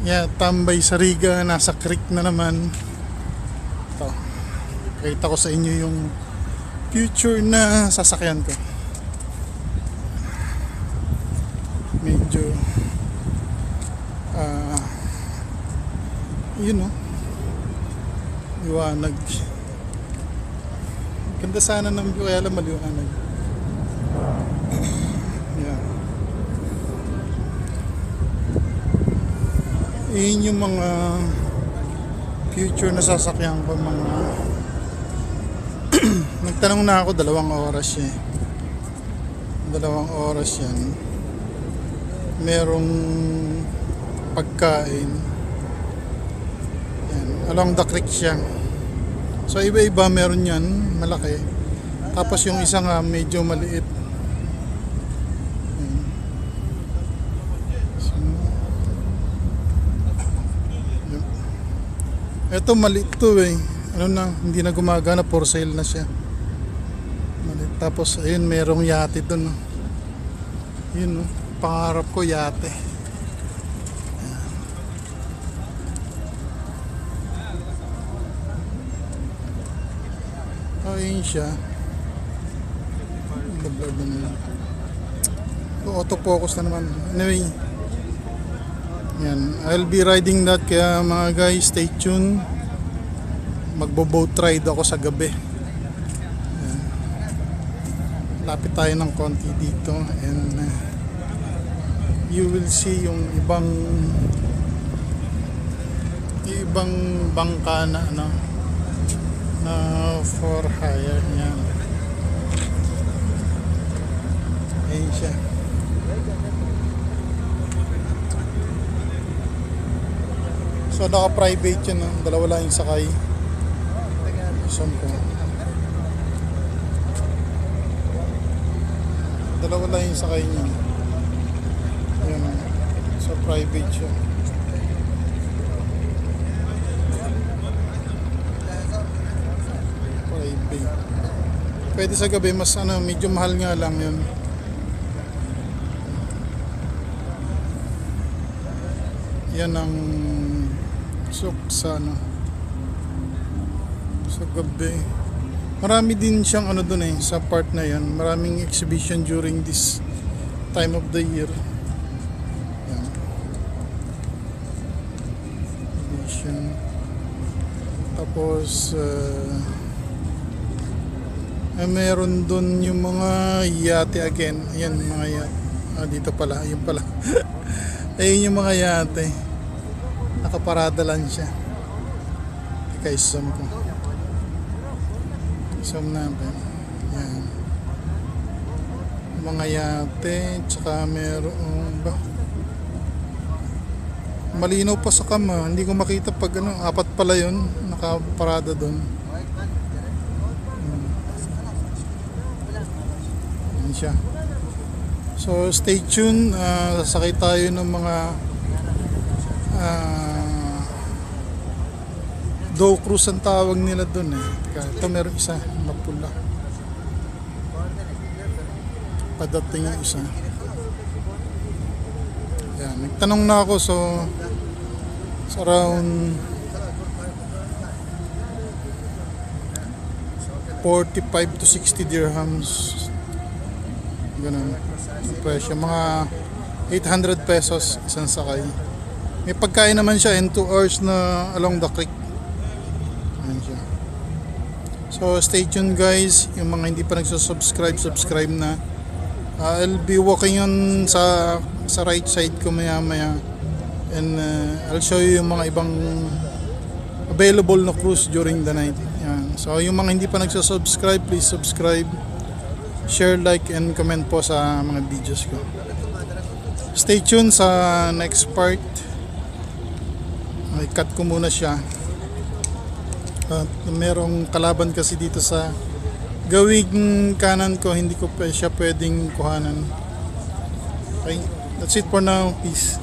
Yeah, tambay sa RIGGA, nasa creek na naman. Ito, pakita ko sa inyo yung future na sasakyan ko. Medyo yun o, liwanag. Ganda sana ng view, kaya lang maliwanag. Yeah. Yun yung mga future na sasakyan ko, mga nagtanong na ako, 2 oras eh. 2 oras yan. Merong pagkain. Yan, along the creek siya. So iba-iba meron yan, malaki. Tapos yung isa nga medyo maliit. Ito maliit to eh. Ano na, hindi na gumagana, for sale na siya. Maliit. Tapos ayun, merong yate doon. Yun, pangarap ko yate. Ayun siya. Autofocus na naman. Anyway, yan, I'll be riding that, kaya mga guys, stay tuned. Magbo-boat ride ako sa gabi. Yan. Lapit tayo ng konti dito, and you will see yung ibang bangka na ano, na for hire. Yan. Ayun siya. So naka-private yun, no? 2 lang yung sakay. Saan ko? 2 lang yung sakay niya. Ayan. So private siya. Private. Pwede sa gabi, mas ano, medyo mahal nga lang yun. Yan ang sa ano, sa gabi. Marami din siyang ano dun eh, sa part na yan. Maraming exhibition during this time of the year. Yan. Exhibition. Tapos meron dun yung mga yate again. Ayan, mga yate. Dito pala, ayun pala. Ayun yung mga yate. Nakaparada lang siya. Teka, zoom ko. Zoom natin. Yan. Mga yate. Tsaka meron ba? Malinaw pa sa kama. Hindi ko makita pag ano. 4 pala yun. Nakaparada doon. Yan siya. So stay tuned. Sasakay tayo ng mga dow cruise ang tawag nila dun eh. Ito meron isa na pula. Padating yung isa. Yan, nagtanong na ako, so it's around 45 to 60 dirhams. Ganun ang presyo, mga 800 pesos isang sakay. May pagkain naman siya in 2 hours na along the creek. Ayan siya. So stay tuned guys. Yung mga hindi pa nagsusubscribe, subscribe na. I'll be walking on sa right side ko maya maya. And I'll show you yung mga ibang available na cruise during the night. Yan. So yung mga hindi pa nagsusubscribe, please subscribe, share, like, and comment po sa mga videos ko. Stay tuned sa next part. I-cut ko muna siya. Merong kalaban kasi dito sa gawing kanan ko, hindi ko pa siya pwedeng kuhanan. Okay, that's it for now. Peace.